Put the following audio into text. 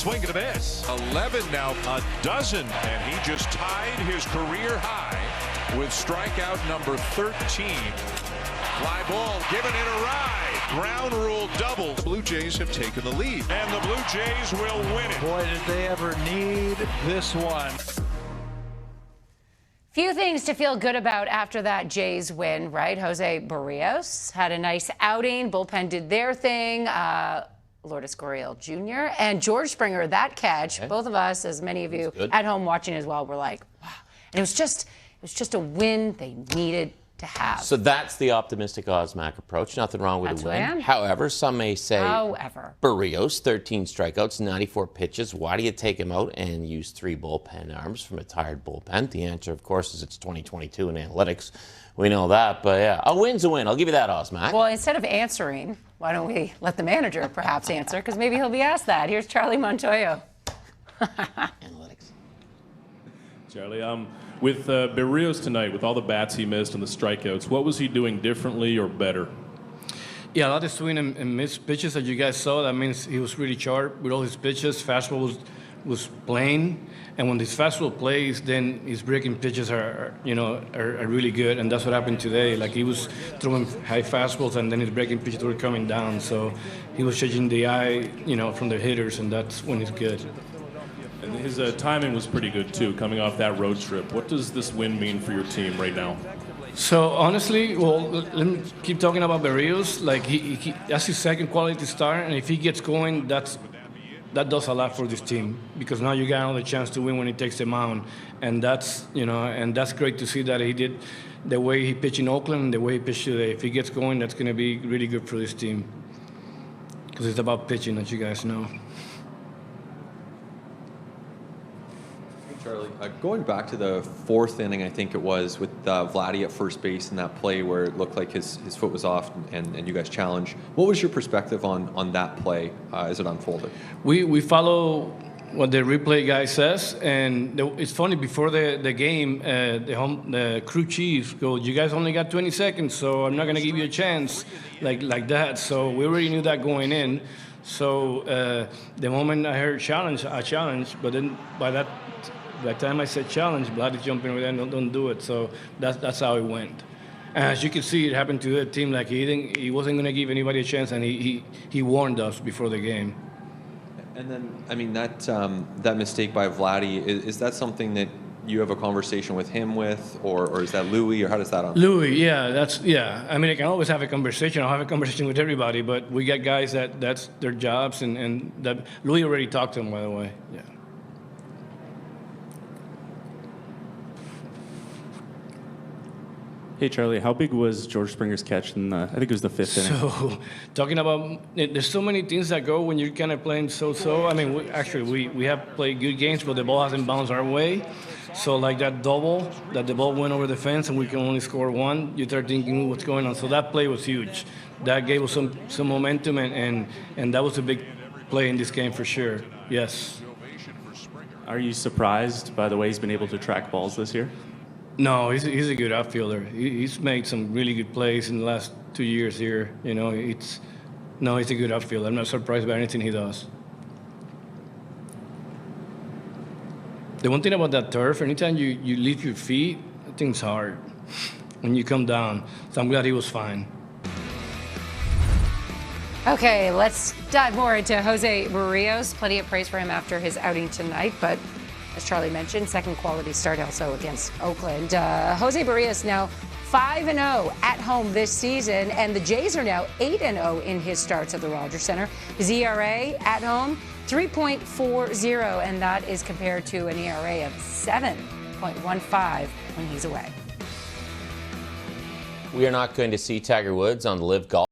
swing and a miss. 11 now, a dozen, and he just tied his career high with strikeout number 13. Fly ball given it a ride. Ground rule double. The Blue Jays have taken the lead, and the Blue Jays will win it. Boy, did they ever need this one. Few things to feel good about after that Jays win, right? Jose Barrios had a nice outing. Bullpen did their thing. Lourdes Gurriel Jr. and George Springer, that catch. Okay. Both of us, as many of you at home watching as well, were like, wow. And it was just a win they needed to have. So that's the optimistic Osmac approach. Nothing wrong with a win. However, some may say, Barrios, 13 strikeouts, 94 pitches. Why do you take him out and use 3 bullpen arms from a tired bullpen? The answer, of course, is it's 2022 in analytics. We know that, but yeah, a win's a win. I'll give you that, Osmac. Well, instead of answering, why don't we let the manager perhaps answer? Because maybe he'll be asked that. Here's Charlie Montoyo. Analytics. Charlie, with Barrios tonight, with all the bats he missed and the strikeouts, what was he doing differently or better? Yeah, a lot of swing and miss pitches that you guys saw. That means he was really sharp with all his pitches. Fastball was playing, and when his fastball plays, then his breaking pitches are really good, and that's what happened today. Like, he was throwing high fastballs, and then his breaking pitches were coming down. So he was changing the eye, from the hitters, and that's when he's good. And his timing was pretty good, too, coming off that road trip. What does this win mean for your team right now? So, honestly, well, let me keep talking about Barrios. Like, he that's his second quality start, and if he gets going, that does a lot for this team, because now you got another chance to win when he takes the mound. And that's, and that's great to see that he did the way he pitched in Oakland and the way he pitched today. If he gets going, that's going to be really good for this team, because it's about pitching, as you guys know. Charlie, going back to the 4th inning, I think it was, with Vladdy at first base in that play where it looked like his foot was off and you guys challenged. What was your perspective on that play as it unfolded? We follow what the replay guy says, and it's funny, before the game, the crew chief goes, "You guys only got 20 seconds, so I'm not going to give you a chance," like that. So we already knew that going in. So the moment I heard challenge, I challenged, but then by that time I said challenge, Vladdy's jumping over there and don't do it. So that's how it went. And as you can see, it happened to the team. Like, he wasn't going to give anybody a chance, and he warned us before the game. And then, I mean, that mistake by Vladdy, is that something that you have a conversation with him with, or is that Louis, or how does that unfold? Louis, yeah. I mean, I can always have a conversation. I'll have a conversation with everybody, but we got guys that's their jobs, and that Louis already talked to him, by the way. Yeah. Hey, Charlie, how big was George Springer's catch in I think it was the 5th inning? So, talking about, there's so many things that go when you're kind of playing so-so. I mean, we have played good games, but the ball hasn't bounced our way. So, like that double, that the ball went over the fence and we can only score 1, you start thinking what's going on. So that play was huge. That gave us some momentum, and that was a big play in this game for sure. Yes. Are you surprised by the way he's been able to track balls this year? No, he's a good outfielder. He's made some really good plays in the last 2 years here. He's a good outfielder. I'm not surprised by anything he does. The one thing about that turf, anytime you lift your feet, that thing's hard when you come down. So I'm glad he was fine. Okay, let's dive more into Jose Barrios. Plenty of praise for him after his outing tonight, but as Charlie mentioned, second quality start also against Oakland. Jose Barrios now 5-0 at home this season, and the Jays are now 8-0 in his starts at the Rogers Center. His ERA at home, 3.40, and that is compared to an ERA of 7.15 when he's away. We are not going to see Tiger Woods on the Live Golf